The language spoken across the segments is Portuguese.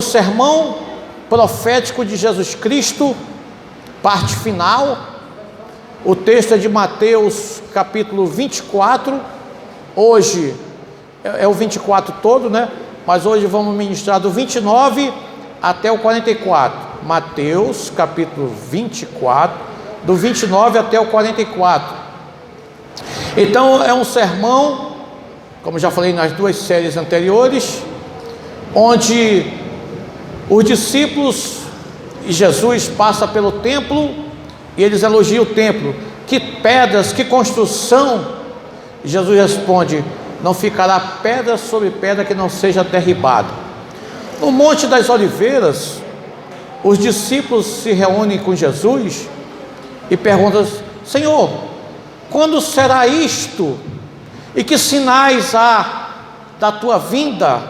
sermão profético de Jesus Cristo, parte final. O texto é de Mateus capítulo 24. Hoje é o 24 todo, né? Mas hoje vamos ministrar do 29 até o 44. Mateus capítulo 24, do 29 até o 44. Então é um sermão, como já falei nas duas séries anteriores, onde os discípulos e Jesus passa pelo templo e eles elogiam o templo. Que pedras, que construção! Jesus responde: não ficará pedra sobre pedra que não seja derribada. No Monte das Oliveiras, os discípulos se reúnem com Jesus e perguntam: Senhor, quando será isto? E que sinais há da tua vinda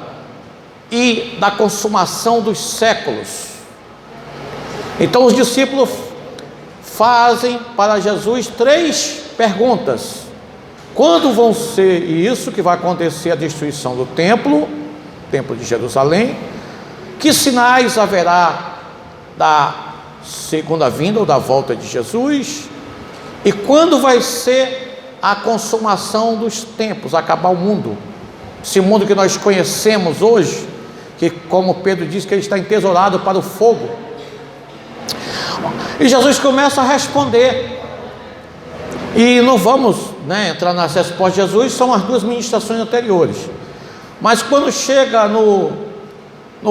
e da consumação dos séculos? Então os discípulos fazem para Jesus 3 perguntas: quando vão ser isso que vai acontecer a destruição do templo de Jerusalém? Que sinais haverá da segunda vinda ou da volta de Jesus? E quando vai ser a consumação dos tempos, acabar o mundo, esse mundo que nós conhecemos hoje, que, como Pedro diz, que ele está entesourado para o fogo? E Jesus começa a responder, e não vamos, entrar nas respostas de Jesus, são as 2 ministrações anteriores, mas quando chega no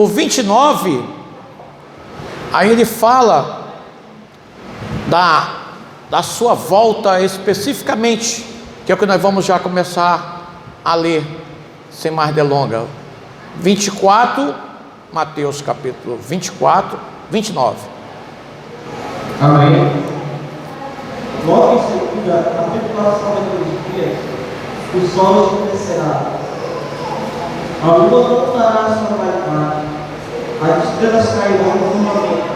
29, aí ele fala da sua volta especificamente, que é o que nós vamos já começar a ler, sem mais delonga. 24, Mateus capítulo 24, 29. Amém. Logo em seguida, a tribulação daqueles dias, o sol escurecerá, a lua não dará sua claridade, as estrelas cairão profundamente,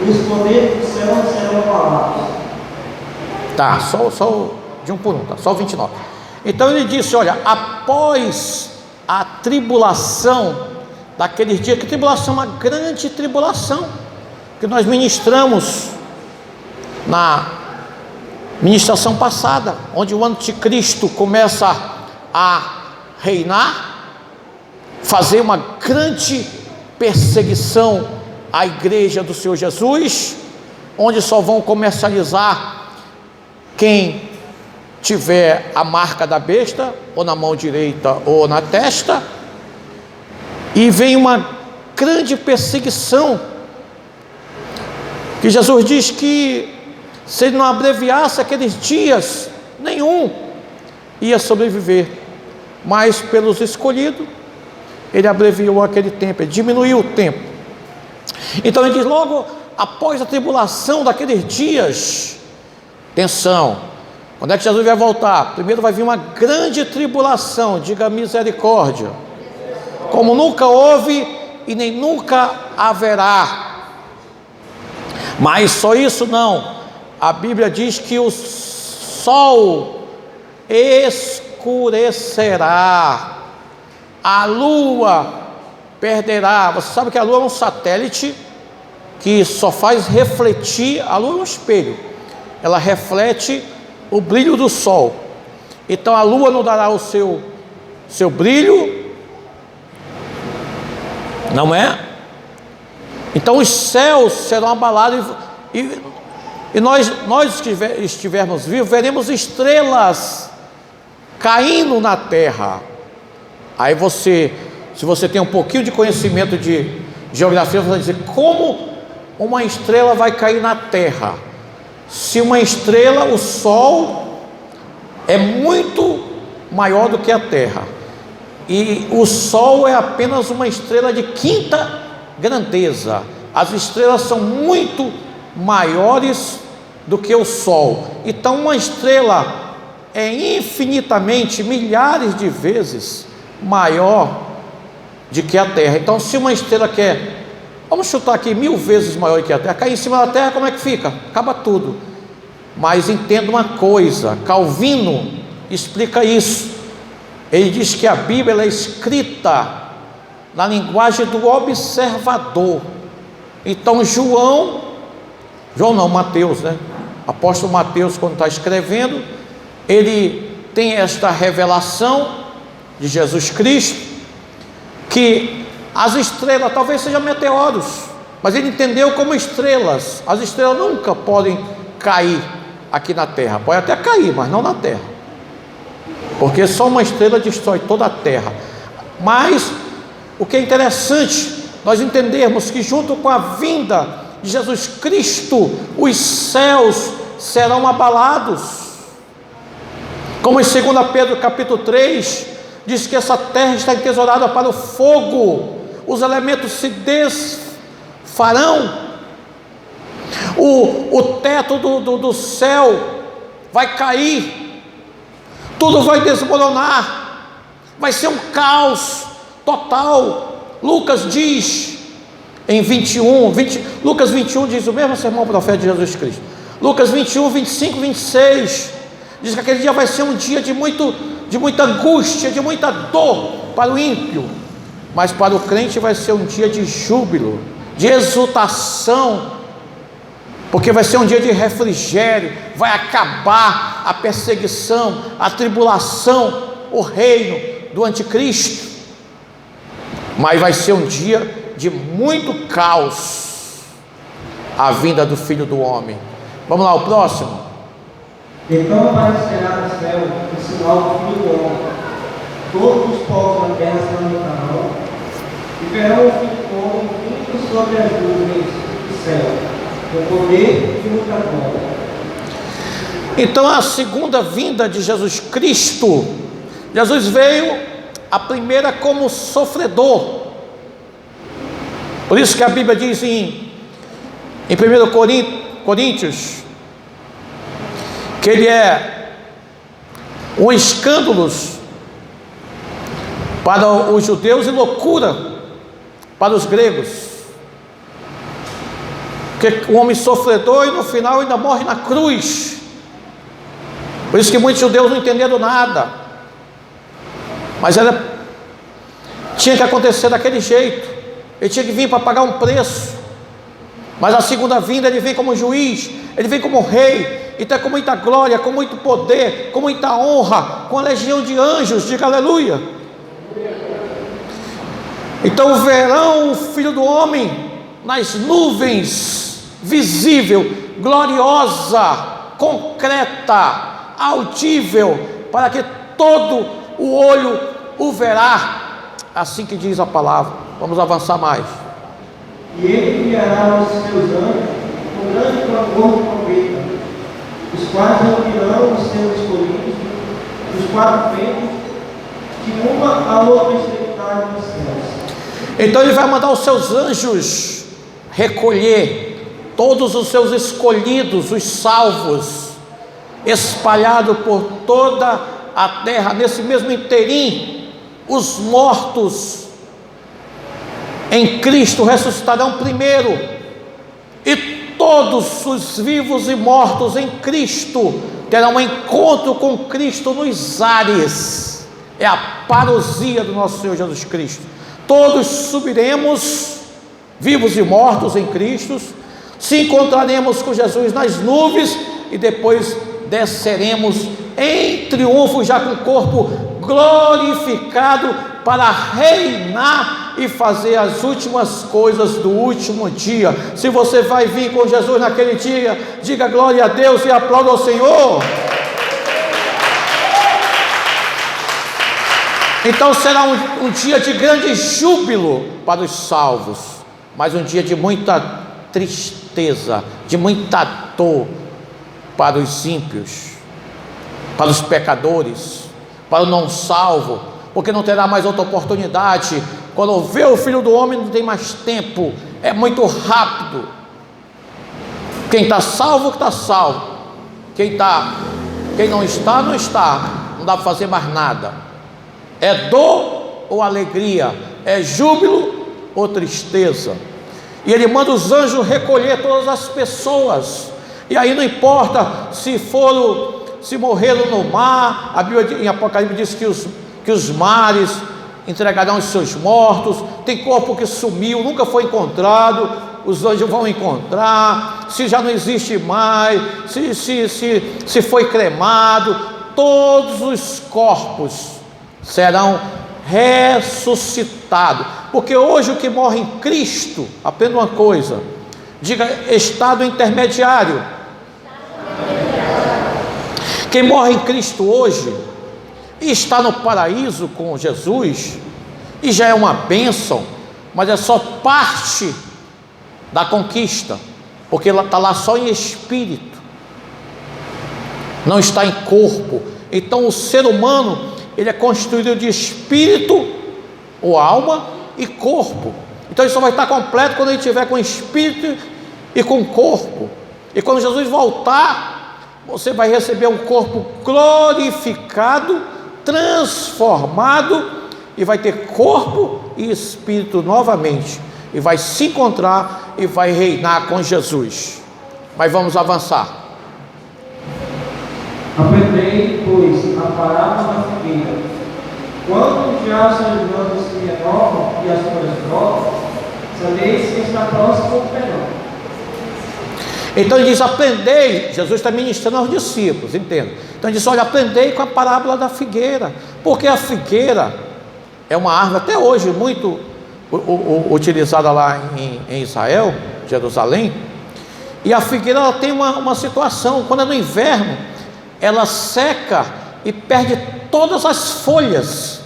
e os poderes do céu serão abalados. Tá, só de um por um, tá? Só o 29. Então ele disse: olha, após a tribulação daqueles dias, que tribulação? Uma grande tribulação, que nós ministramos na ministração passada, onde o anticristo começa a reinar, fazer uma grande perseguição à igreja do Senhor Jesus, onde só vão comercializar quem tiver a marca da besta, ou na mão direita ou na testa, e vem uma grande perseguição, que Jesus diz que se ele não abreviasse aqueles dias, nenhum ia sobreviver, mas pelos escolhidos, ele abreviou aquele tempo, ele diminuiu o tempo. Então ele diz: logo após a tribulação daqueles dias, atenção, quando é que Jesus vai voltar? Primeiro vai vir uma grande tribulação, diga misericórdia, como nunca houve e nem nunca haverá. Mas só isso não, a Bíblia diz que o sol escurecerá, a lua perderá. Você sabe que a lua é um satélite que só faz refletir, a lua é um espelho, ela reflete o brilho do sol. Então a lua não dará o seu brilho, não é? Então os céus serão abalados, e nós que estivermos vivos, veremos estrelas caindo na terra. Aí se você tem um pouquinho de conhecimento de geografia, você vai dizer: como uma estrela vai cair na terra? Se uma estrela, o sol é muito maior do que a terra, e o sol é apenas uma estrela de quinta grandeza. As estrelas são muito maiores do que o sol. Então uma estrela é infinitamente, milhares de vezes maior do que a terra. Então se uma estrela quer, vamos chutar aqui, 1000 vezes maior que a terra, cair em cima da terra, como é que fica? Acaba tudo. Mas entenda uma coisa, Calvino explica isso. Ele diz que a Bíblia é escrita na linguagem do observador. Então Mateus, né? Apóstolo Mateus, quando está escrevendo, ele tem esta revelação de Jesus Cristo, que as estrelas talvez sejam meteoros, mas ele entendeu como estrelas. As estrelas nunca podem cair aqui na terra, pode até cair, mas não na terra, porque só uma estrela destrói toda a terra. Mas o que é interessante, nós entendermos que junto com a vinda de Jesus Cristo, os céus serão abalados, como em 2 Pedro capítulo 3, diz que essa terra está entesourada para o fogo, os elementos se desfarão, o teto do céu vai cair, tudo vai desmoronar, vai ser um caos total. Lucas diz em Lucas 21 diz o mesmo sermão profético de Jesus Cristo. Lucas 21, 25, 26 diz que aquele dia vai ser um dia de muita angústia, de muita dor para o ímpio, mas para o crente vai ser um dia de júbilo, de exultação, porque vai ser um dia de refrigério, vai acabar a perseguição, a tribulação, o reino do anticristo, mas vai ser um dia de muito caos, a vinda do Filho do Homem. Vamos lá, o próximo. Então aparecerá no céu o sinal do Filho do Homem. Todos os povos da terra se lamentarão e verão o Filho do Homem vindo sobre as nuvens do céu, com poder e muita glória. Então a segunda vinda de Jesus Cristo, Jesus veio a primeira como sofredor. Por isso que a Bíblia diz em 1 Coríntios que ele é um escândalo para os judeus e loucura para os gregos, porque o homem sofredor e no final ainda morre na cruz. Por isso que muitos judeus não entenderam nada, mas tinha que acontecer daquele jeito. Ele tinha que vir para pagar um preço, mas a segunda vinda ele vem como juiz, ele vem como rei, então é com muita glória, com muito poder, com muita honra, com a legião de anjos, diga aleluia. Então verão o Filho do Homem nas nuvens, visível, gloriosa, concreta, audível, para que todo o olho o verá, assim que diz a palavra. Vamos avançar mais. E ele enviará os seus anjos com grande clamor de trombeta, os quais reunirão os seus escolhidos dos quatro ventos, de uma a outra extremidade dos céus. Então ele vai mandar os seus anjos recolher todos os seus escolhidos, os salvos, espalhados por toda a terra. Nesse mesmo inteirinho, os mortos em Cristo ressuscitarão primeiro, e todos os vivos e mortos em Cristo terão um encontro com Cristo nos ares. É a parousia do nosso Senhor Jesus Cristo. Todos subiremos, vivos e mortos em Cristo, se encontraremos com Jesus nas nuvens e depois desceremos em triunfo, já com o corpo glorificado, para reinar e fazer as últimas coisas do último dia. Se você vai vir com Jesus naquele dia, diga glória a Deus e aplauda ao Senhor. Então será um dia de grande júbilo para os salvos, mas um dia de muita tristeza, de muita dor para os ímpios, para os pecadores, para o não salvo, porque não terá mais outra oportunidade. Quando vê o Filho do Homem, não tem mais tempo, é muito rápido. Quem está salvo, está salvo. Quem não está, não está. Não dá para fazer mais nada. É dor ou alegria? É júbilo ou tristeza? E ele manda os anjos recolher todas as pessoas. E aí não importa se morreram no mar. A Bíblia em Apocalipse diz que os mares entregarão os seus mortos. Tem corpo que sumiu, nunca foi encontrado, os anjos vão encontrar. Se já não existe mais, se foi cremado, todos os corpos serão ressuscitados. Porque hoje o que morre em Cristo, aprenda uma coisa, diga estado intermediário. Quem morre em Cristo hoje e está no paraíso com Jesus, e já é uma bênção, mas é só parte da conquista, porque ela está lá só em espírito, não está em corpo. Então o ser humano, ele é constituído de espírito, ou alma, e corpo. Então ele só vai estar completo quando ele estiver com espírito e com corpo. E quando Jesus voltar, você vai receber um corpo glorificado, transformado, e vai ter corpo e espírito novamente, e vai se encontrar e vai reinar com Jesus. Mas vamos avançar. Aprendei, pois, a parábola da figueira. Quando já os seus ramos se renovam e as folhas brotam, sabeis que está próximo o verão. Então ele diz: aprendei. Jesus está ministrando aos discípulos, entenda. Então ele diz: olha, aprendei com a parábola da figueira, porque a figueira é uma árvore até hoje muito utilizada lá em Israel, Jerusalém. E a figueira, ela tem uma situação: quando é no inverno, ela seca e perde todas as folhas,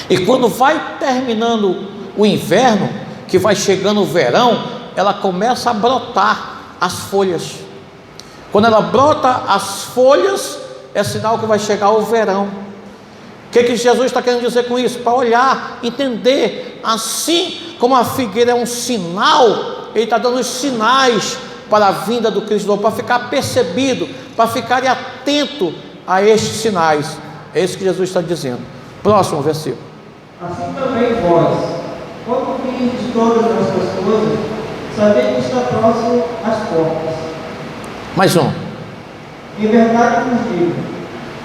e quando vai terminando o inverno, que vai chegando o verão, ela começa a brotar as folhas. Quando ela brota as folhas, é sinal que vai chegar o verão. O que Jesus está querendo dizer com isso? Para olhar, entender, assim como a figueira é um sinal, ele está dando os sinais para a vinda do Cristo, para ficar percebido, para ficar atento a estes sinais. É isso que Jesus está dizendo. Próximo versículo. Assim também vós, quando virdes todas essas coisas, sabei que está próximo às portas. Mais um. Em verdade vos digo,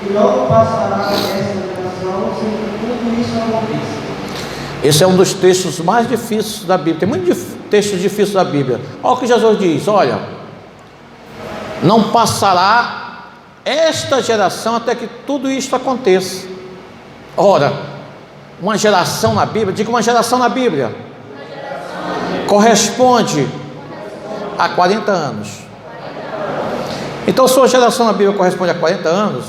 que logo passará esta geração sem que tudo isso aconteça. Esse é um dos textos mais difíceis da Bíblia. Tem muitos textos difíceis da Bíblia. Olha o que Jesus diz: olha, não passará esta geração até que tudo isto aconteça. Ora, uma geração na Bíblia, diga uma geração na Bíblia, corresponde a 40 anos. Então, se a geração na Bíblia corresponde a 40 anos,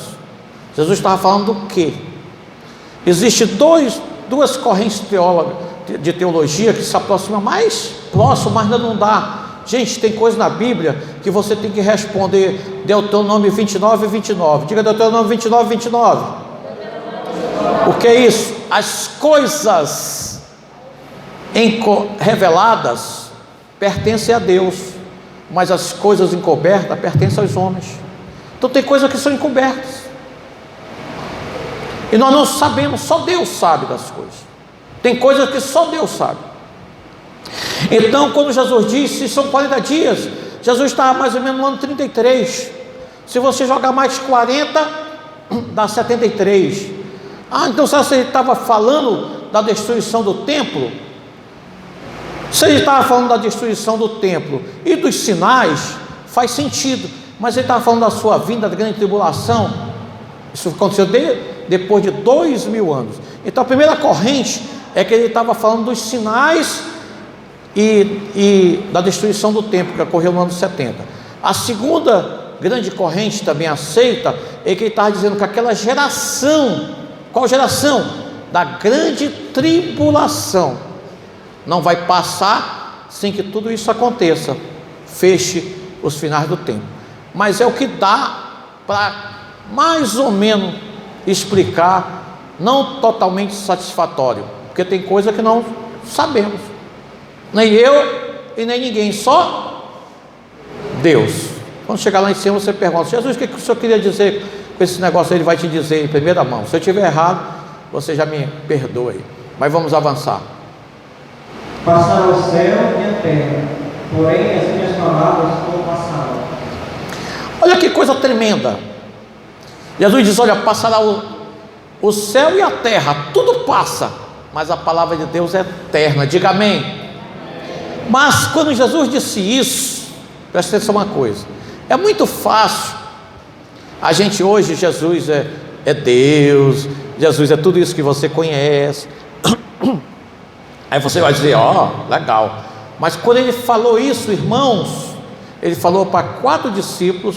Jesus estava falando do quê? Existem duas correntes de teologia que se aproximam mais próximo, mas ainda não dá. Gente, tem coisa na Bíblia que você tem que responder. Deuteronômio 29 e 29. Diga Deuteronômio 29 e 29. O que é isso? As coisas reveladas pertencem a Deus, mas as coisas encobertas pertencem aos homens. Então tem coisas que são encobertas, e nós não sabemos, só Deus sabe das coisas. Tem coisas que só Deus sabe. Então, quando Jesus disse, são 40 dias, Jesus estava mais ou menos no ano 33. Se você jogar mais 40, dá 73. Então se ele estava falando da destruição do templo, se ele estava falando da destruição do templo e dos sinais, faz sentido. Mas ele estava falando da sua vinda, da grande tribulação. Isso aconteceu depois de 2000 anos. Então a primeira corrente é que ele estava falando dos sinais e da destruição do templo, que ocorreu no ano 70. A segunda grande corrente, também aceita, é que ele estava dizendo que aquela geração, qual geração? Da grande tribulação, não vai passar sem que tudo isso aconteça, feche os finais do tempo. Mas é o que dá para mais ou menos explicar, não totalmente satisfatório, porque tem coisa que não sabemos, nem eu e nem ninguém, só Deus. Quando chegar lá em cima, você pergunta: Jesus, o que o senhor queria dizer com esse negócio? Ele vai te dizer em primeira mão. Se eu estiver errado, você já me perdoe. Mas vamos avançar. Passará o céu e a terra, porém as minhas palavras não passarão. Olha que coisa tremenda. Jesus diz: olha, passará o céu e a terra, tudo passa, mas a palavra de Deus é eterna. Diga amém. Mas quando Jesus disse isso, presta atenção uma coisa, é muito fácil a gente hoje, Jesus é Deus, Jesus é tudo isso que você conhece, aí você vai dizer, legal, mas quando ele falou isso, irmãos, ele falou para 4 discípulos,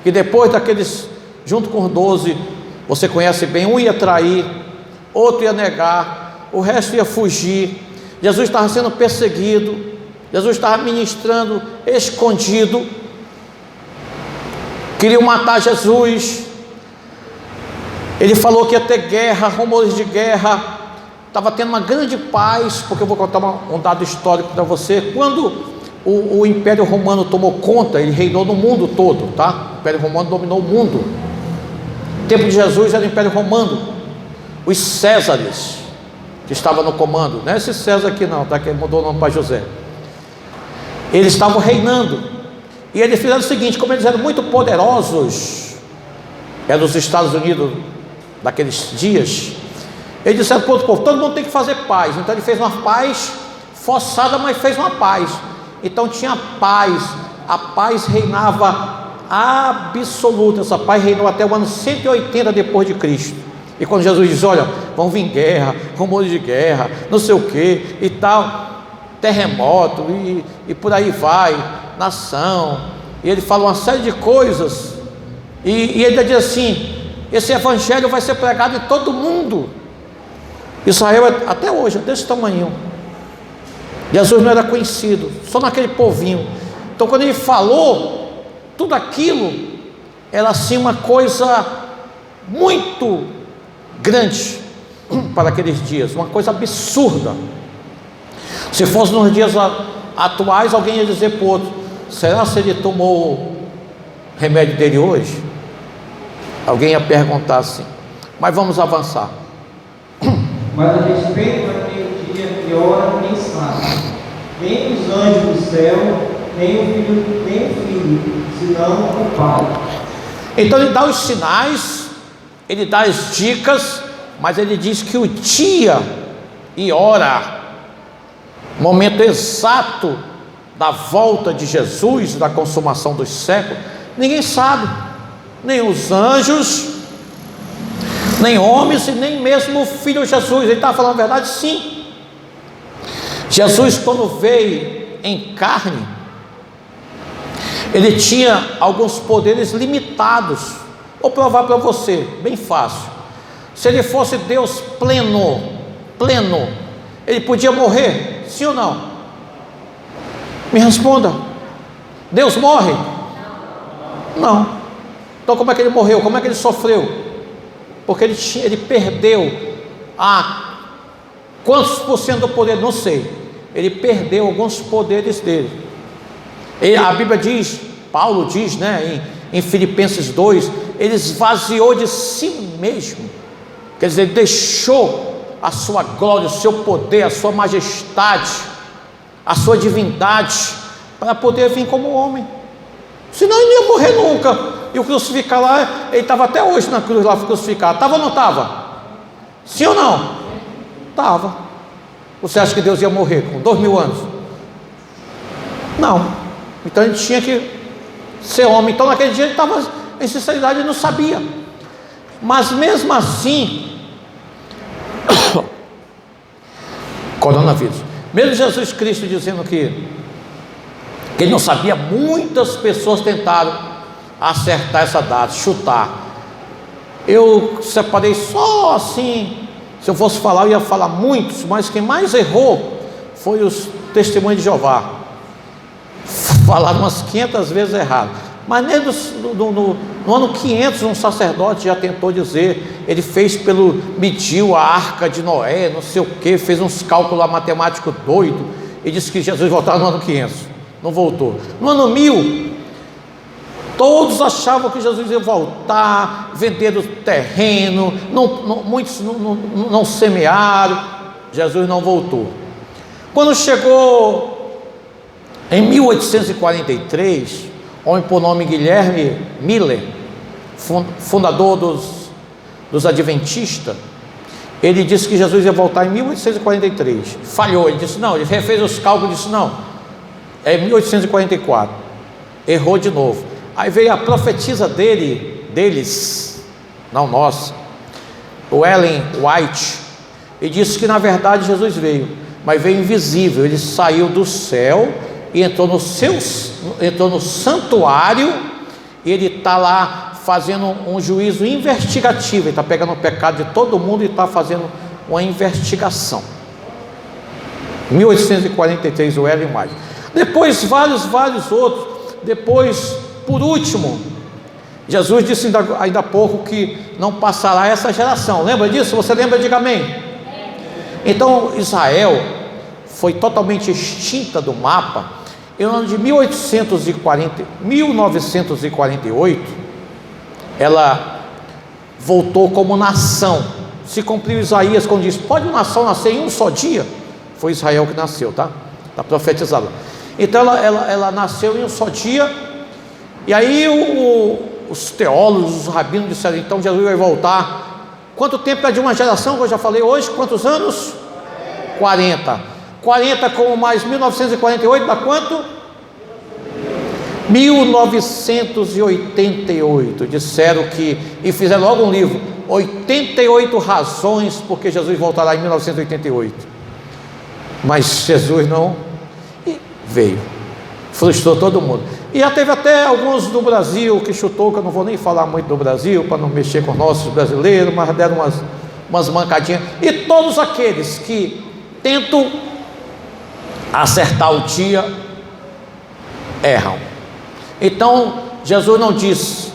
que depois daqueles, junto com os 12, você conhece bem, um ia trair, outro ia negar, o resto ia fugir. Jesus estava sendo perseguido, Jesus estava ministrando escondido, queriam matar Jesus. Ele falou que ia ter guerra, rumores de guerra, estava tendo uma grande paz, porque eu vou contar um dado histórico para você. Quando o Império Romano tomou conta, ele reinou no mundo todo, tá? O Império Romano dominou o mundo. No tempo de Jesus era o Império Romano, os Césares que estavam no comando, não é esse César aqui não, tá? Que mudou o nome para José. Eles estavam reinando, e eles fizeram o seguinte, como eles eram muito poderosos, eram os Estados Unidos daqueles dias, eles disseram para o povo, todo mundo tem que fazer paz. Então ele fez uma paz forçada, mas fez uma paz. Então tinha paz, a paz reinava absoluta, essa paz reinou até o ano 180 depois de Cristo. E quando Jesus diz, olha, vão vir guerra, rumores de guerra, não sei o que e tal, terremoto e por aí vai, nação, e ele fala uma série de coisas, e ele diz assim, esse evangelho vai ser pregado em todo mundo. Israel até hoje é desse tamanho, Jesus não era conhecido, só naquele povinho. Então quando ele falou, tudo aquilo era assim uma coisa muito grande para aqueles dias, uma coisa absurda. Se fosse nos dias atuais, alguém ia dizer para o outro, será se ele tomou o remédio dele hoje? Alguém ia perguntar assim, mas vamos avançar. Mas a respeito daquele dia e hora ninguém sabe, nem os anjos do céu, nem o filho, senão o Pai. Então ele dá os sinais, ele dá as dicas, mas ele diz que o dia e hora, momento exato da volta de Jesus, da consumação dos séculos, ninguém sabe, nem os anjos, nem homens e nem mesmo o Filho Jesus. Ele está falando a verdade? Sim. Jesus, quando veio em carne, ele tinha alguns poderes limitados. Vou provar para você, bem fácil. Se ele fosse Deus pleno, ele podia morrer, sim ou não? Me responda. Deus morre? Não. Então como é que ele morreu? Como é que ele sofreu? Porque ele perdeu quantos por cento do poder? Não sei. Ele perdeu alguns poderes dele. A Bíblia diz, Paulo diz, né, em Filipenses 2, ele esvaziou de si mesmo. Quer dizer, ele deixou a sua glória, o seu poder, a sua majestade, a sua divindade, para poder vir como homem. Senão ele não ia morrer nunca. E o crucificar lá, ele estava até hoje na cruz lá crucificado. Estava ou não estava? Sim ou não? Estava. Você acha que Deus ia morrer com 2000 anos? Não. Então ele tinha que ser homem. Então naquele dia ele estava em sinceridade, ele não sabia. Mas mesmo assim, coronavírus, mesmo Jesus Cristo dizendo que ele não sabia, muitas pessoas tentaram acertar essa data, chutar. Eu separei só assim, se eu fosse falar, eu ia falar muitos, mas quem mais errou foi os testemunhos de Jeová. Falaram umas 500 vezes errado. Mas nem no ano 500 um sacerdote já tentou dizer, ele mediu a arca de Noé, não sei o que, fez uns cálculos matemáticos doidos e disse que Jesus voltava no ano 500, não voltou. No ano 1000, todos achavam que Jesus ia voltar, vender o terreno, muitos não semearam, Jesus não voltou. Quando chegou em 1843, homem por nome Guilherme Miller, fundador dos adventistas, ele disse que Jesus ia voltar em 1843. Falhou, ele disse não, ele refez os cálculos e disse não, é 1844. Errou de novo. Aí veio a profetisa deles, não nossa, o Ellen White, e disse que na verdade Jesus veio, mas veio invisível. Ele saiu do céu e entrou no santuário, e ele está lá fazendo um juízo investigativo. Ele está pegando o pecado de todo mundo e está fazendo uma investigação. 1843, o Ellen White. Depois vários outros. Depois, por último, Jesus disse ainda há pouco que não passará essa geração. Lembra disso? Você lembra? Diga amém. Então Israel foi totalmente extinta do mapa em ano de 1948. Ela voltou como nação. Se cumpriu Isaías quando diz: pode uma nação nascer em um só dia? Foi Israel que nasceu, tá? Está profetizado. Então ela nasceu em um só dia. E aí os teólogos, os rabinos disseram: então Jesus vai voltar. Quanto tempo é de uma geração, que eu já falei hoje? Quantos anos? 40. 40 com mais 1948 dá quanto? 1988. Disseram que, e fizeram logo um livro, 88 razões porque Jesus voltará em 1988. Mas Jesus não veio, frustrou todo mundo. E já teve até alguns do Brasil que chutou, que eu não vou nem falar muito do Brasil para não mexer com os nossos brasileiros, mas deram umas mancadinhas. E todos aqueles que tentam acertar o dia erram. Então Jesus não disse,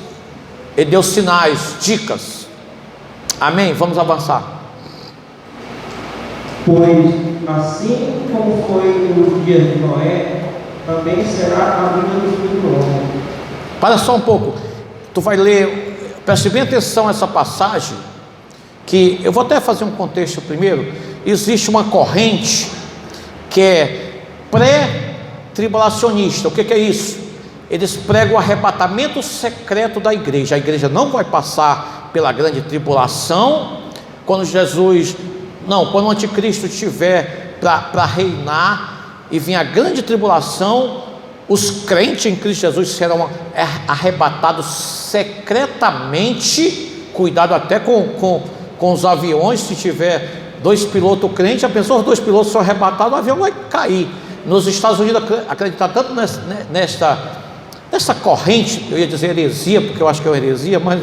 ele deu sinais, dicas. Amém? Vamos avançar. Pois assim como foi no dia de Noé, também será a vinda do Filho do Homem. Para só um pouco, tu vai ler, preste bem atenção a essa passagem, que eu vou até fazer um contexto primeiro. Existe uma corrente que é pré-tribulacionista. O que é isso? Eles pregam o arrebatamento secreto da igreja. A igreja não vai passar pela grande tribulação, quando o anticristo estiver para reinar e vir a grande tribulação, os crentes em Cristo Jesus serão arrebatados secretamente. Cuidado até com os aviões. Se tiver 2 pilotos crentes, a pessoa, os 2 pilotos são arrebatados, o avião vai cair. Nos Estados Unidos acreditar tanto nessa corrente, eu ia dizer heresia, porque eu acho que é uma heresia, mas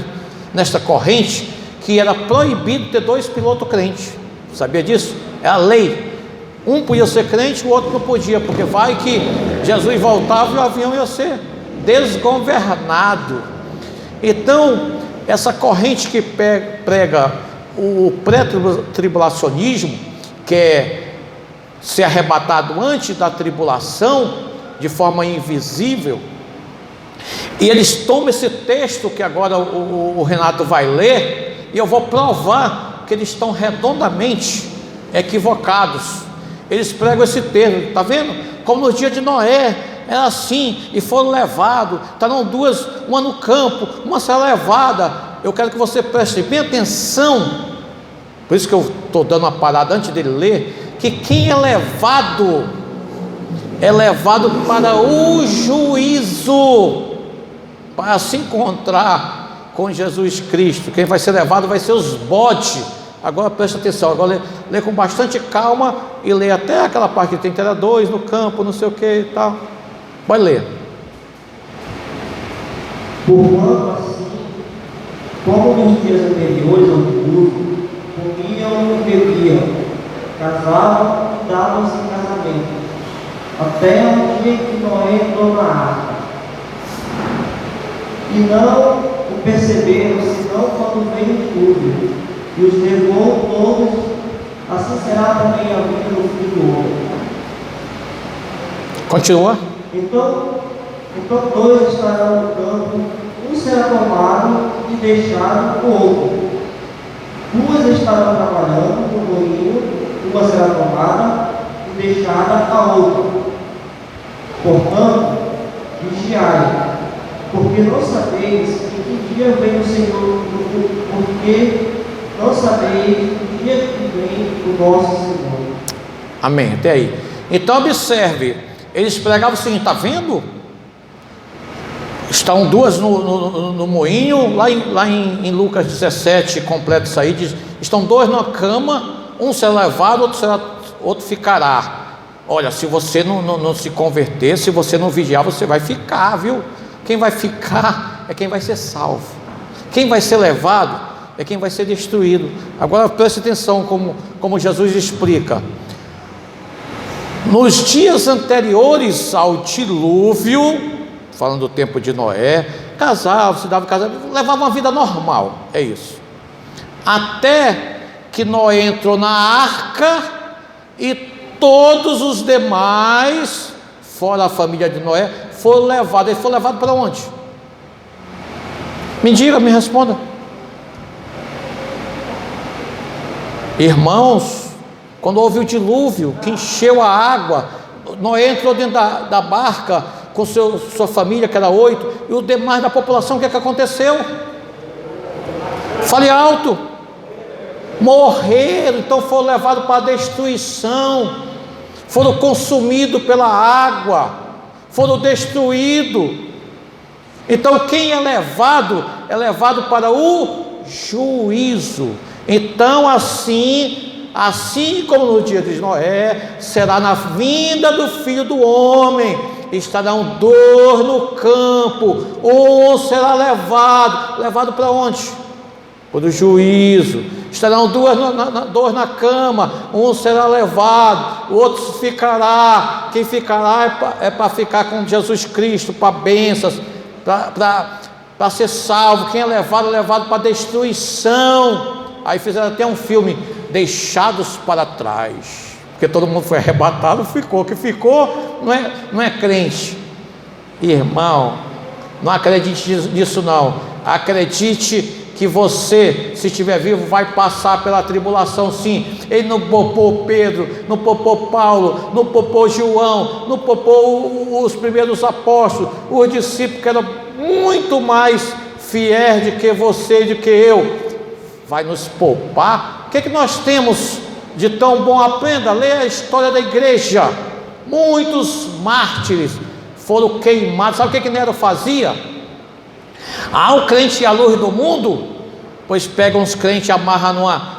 nesta corrente, que era proibido ter 2 pilotos crentes. Sabia disso? É a lei. Um podia ser crente, o outro não podia, porque vai que Jesus voltava e o avião ia ser desgovernado. Então, essa corrente que prega o pré-tribulacionismo, que é ser arrebatado antes da tribulação, de forma invisível, e eles tomam esse texto que agora o Renato vai ler, e eu vou provar que eles estão redondamente equivocados. Eles pregam esse termo, está vendo? Como no dia de Noé, era assim, e foram levados, estarão 2, uma no campo, uma será levada. Eu quero que você preste bem atenção, por isso que eu estou dando uma parada antes dele ler, que quem é levado para o juízo, para se encontrar com Jesus Cristo. Quem vai ser levado vai ser os bodes. Agora presta atenção, agora lê com bastante calma e lê até aquela parte que tem 32 no campo, não sei o que e tal. Vai ler. Porquanto assim, como nos dias anteriores ao dilúvio, comiam e bebiam, casavam e davam-se em casamento, até o dia que Noé entrou na arca. E não o perceberam, senão quando veio o dilúvio e os levou todos. Assim será também a vida do Filho do Homem. Continua. Então 2 estarão no campo, um será tomado e deixado o outro. 2 estarão trabalhando no moinho, uma será tomada e deixada a outra. Portanto, vigiai, porque não sabeis em que dia vem o Senhor, porque não sabeis o dia que vem o nosso Senhor. Amém, até aí. Então observe, eles pregavam o seguinte, está vendo? Estão duas no moinho, lá em Lucas 17, completa isso aí, diz, estão dois numa cama, um será levado, outro ficará. Olha, se você não se converter, se você não vigiar, você vai ficar, viu? Quem vai ficar é quem vai ser salvo. Quem vai ser levado é quem vai ser destruído. Agora preste atenção como Jesus explica. Nos dias anteriores ao dilúvio, falando do tempo de Noé, casavam, se davam casamento, levavam uma vida normal, é isso. Até que Noé entrou na arca e todos os demais, fora a família de Noé, foram levados. Ele foi levado para onde? Me diga, me responda. Irmãos, quando houve o dilúvio, que encheu a água, Noé entrou dentro da barca com sua família, que era 8, e o demais da população, o que aconteceu? Fale alto. Morreram, então foram levados para a destruição, foram consumidos pela água, foram destruídos. Então quem é levado para o juízo. Então assim como no dia de Noé, será na vinda do Filho do Homem. Estarão dor no campo, um será levado para onde? Para o juízo. Estarão dor na cama, um será levado, o outro ficará. Quem ficará é para ficar com Jesus Cristo, para bênçãos, para ser salvo. Quem é levado para destruição. Aí fizeram até um filme, Deixados para Trás, porque todo mundo foi arrebatado, ficou. Que ficou não é crente. Irmão, não acredite nisso não. Acredite que você, se estiver vivo, vai passar pela tribulação, sim. Ele não poupou Pedro, não poupou Paulo, não poupou João, não poupou os primeiros apóstolos, os discípulos que eram muito mais fiéis do que você e do que eu. Vai nos poupar. O que nós temos de tão bom? Aprenda, leia a história da igreja. Muitos mártires foram queimados. Sabe o que Nero fazia? O crente é a luz do mundo, pois pega uns crentes, amarra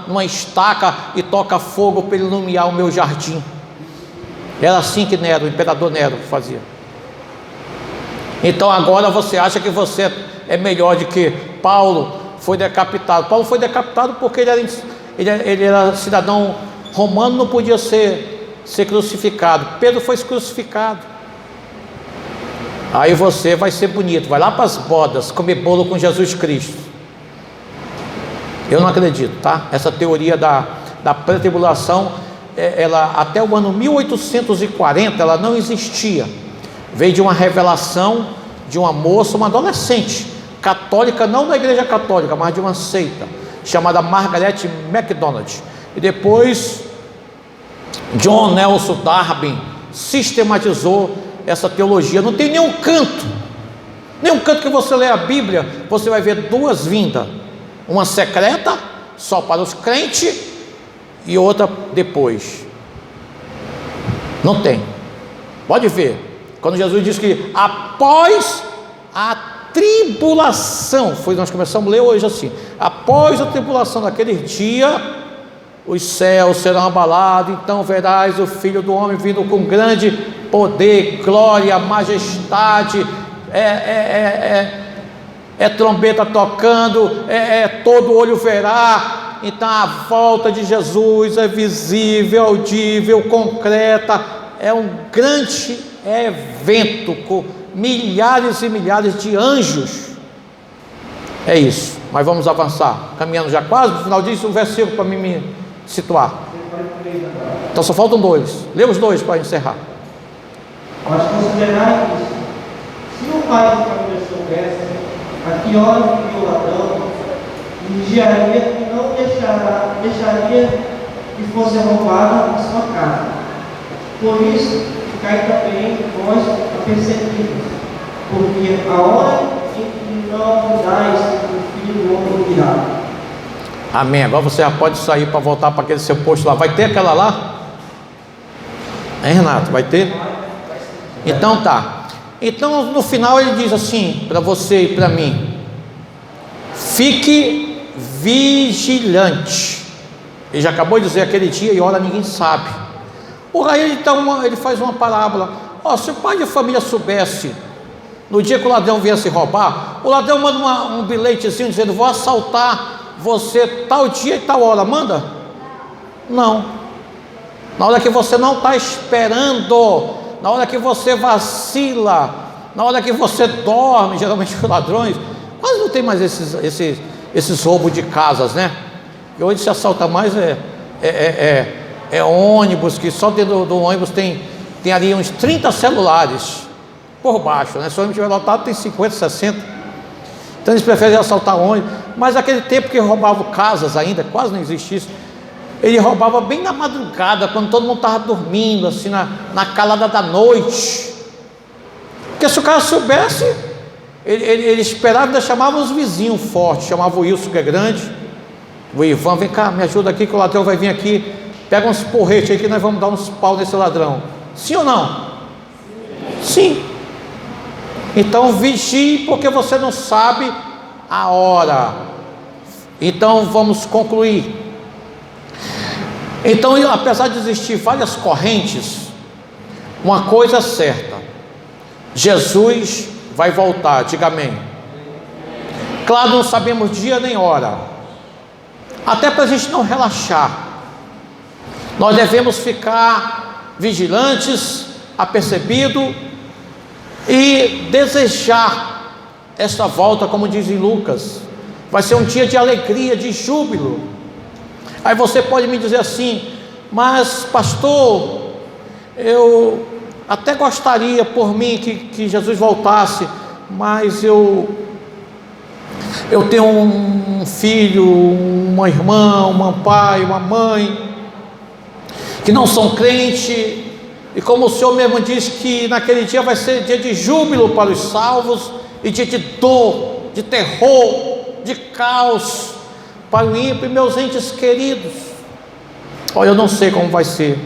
numa estaca e toca fogo para iluminar o meu jardim. Era assim que Nero, o imperador Nero, fazia. Então agora você acha que você é melhor do que Paulo? Foi decapitado. Paulo foi decapitado porque ele era cidadão romano, não podia ser crucificado. Pedro foi crucificado. Aí você vai ser bonito, vai lá para as bodas comer bolo com Jesus Cristo. Eu não acredito, tá? Essa teoria da pré-tribulação, ela até o ano 1840 ela não existia. Veio de uma revelação de uma moça, uma adolescente católica, não da igreja católica, mas de uma seita chamada Margaret MacDonald. E depois John Nelson Darby sistematizou essa teologia. Não tem nenhum canto que você lê a Bíblia, você vai ver duas vindas, uma secreta só para os crentes e outra depois. Não tem. Pode ver, quando Jesus diz que após a tribulação, nós começamos a ler hoje assim, após a tribulação daquele dia, os céus serão abalados, então verás o Filho do Homem vindo com grande poder, glória, majestade, trombeta tocando, todo olho verá. Então a volta de Jesus é visível, audível, concreta, é um grande evento com milhares e milhares de anjos. É isso, mas vamos avançar, caminhando já quase no final disso, um versículo para me situar. Então só faltam dois, lê os dois para encerrar. Mas considerai isso: se o pai de família soubesse a que hora viria o ladrão, vigiaria e não deixaria que fosse roubada a sua casa. Por isso, ficai também vós apercebidos, porque a hora em que não mudais, o Filho do Homem virá. Amém. Agora você já pode sair para voltar para aquele seu posto lá. Vai ter aquela lá? Hein, Renato? Vai ter? Então tá. Então no final ele diz assim para você e para mim: fique vigilante. Ele já acabou de dizer aquele dia e hora ninguém sabe. Por aí ele faz uma parábola. Se o pai de família soubesse, no dia que o ladrão viesse roubar, o ladrão manda um bilhetezinho dizendo: vou assaltar você tal dia e tal hora. Manda? Não. Na hora que você não está esperando, na hora que você vacila, na hora que você dorme, geralmente os ladrões quase não tem mais esses roubos de casas, né? E hoje se assalta mais ônibus, que só dentro do ônibus tem ali uns 30 celulares por baixo, né? Se o ônibus estiver lotado tem 50, 60. Então eles preferem assaltar ônibus. Mas aquele tempo que roubavam casas ainda, quase não existe isso. Ele roubava bem na madrugada, quando todo mundo estava dormindo, assim, na calada da noite. Porque se o cara soubesse, ele esperava, ainda chamava os vizinhos fortes, chamava o Wilson, que é grande, o Ivan: vem cá, me ajuda aqui que o ladrão vai vir aqui, pega uns porretes aí que nós vamos dar uns pau nesse ladrão. Sim ou não? Sim. Então vigie, porque você não sabe a hora. Então vamos concluir. Então, apesar de existir várias correntes, uma coisa é certa: Jesus vai voltar. Diga amém. Claro, não sabemos dia nem hora, até para a gente não relaxar. Nós devemos ficar vigilantes, apercebidos e desejar esta volta, como diz em Lucas. Vai ser um dia de alegria, de júbilo. Aí você pode me dizer assim: mas pastor, eu até gostaria por mim que Jesus voltasse, mas eu tenho um filho, uma irmã, um pai, uma mãe que não são crentes, e como o Senhor mesmo diz que naquele dia vai ser dia de júbilo para os salvos e dia de dor, de terror, de caos para o ímpio. E meus entes queridos, olha, eu não sei como vai ser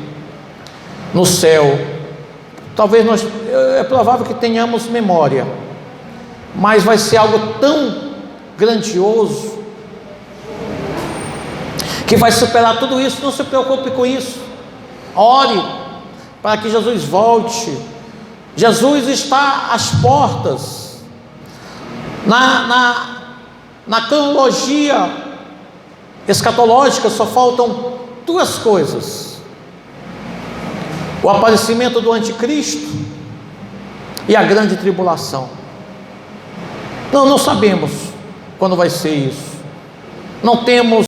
no céu. Talvez é provável que tenhamos memória, mas vai ser algo tão grandioso que vai superar tudo isso. Não se preocupe com isso. Ore para que Jesus volte. Jesus está às portas. Na cronologia escatológica só faltam duas coisas: o aparecimento do anticristo e a grande tribulação. Não sabemos quando vai ser isso. Não temos